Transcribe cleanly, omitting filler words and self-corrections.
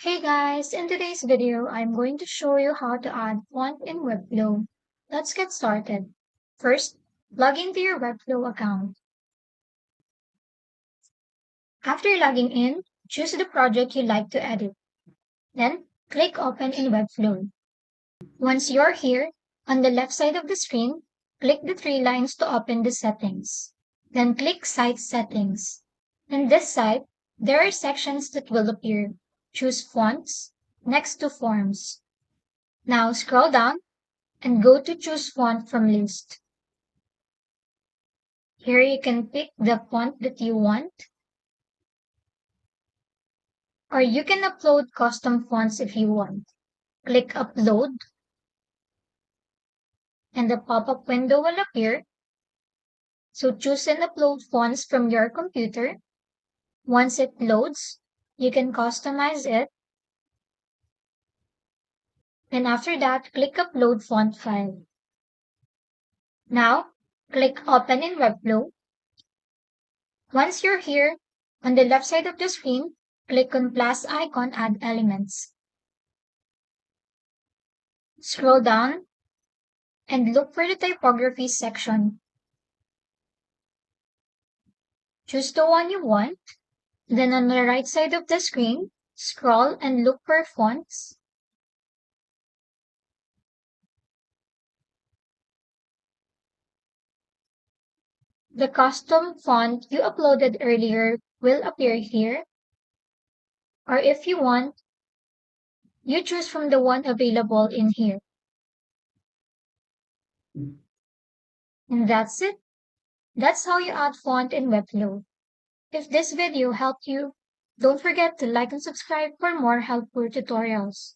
Hey guys, in today's video, I'm going to show you how to add font in Webflow. Let's get started. First, log into your Webflow account. After logging in, choose the project you'd like to edit. Then, click Open in Webflow. Once you're here, on the left side of the screen, click the three lines to open the settings. Then click Site Settings. In this site, there are sections that will appear. Choose Fonts next to Forms. Now scroll down and go to choose font from list. Here you can pick the font that you want, or you can upload custom fonts if you want. Click upload and the pop-up window will appear. So choose and upload fonts from your computer. Once it loads, you can customize it. And after that, click upload font file. Now, click open in Webflow. Once you're here, on the left side of the screen, click on plus icon add elements. Scroll down and look for the typography section. Choose the one you want. Then on the right side of the screen, scroll and look for fonts. The custom font you uploaded earlier will appear here. Or if you want, you choose from the one available in here. And that's it. That's how you add font in Webflow. If this video helped you, don't forget to like and subscribe for more helpful tutorials.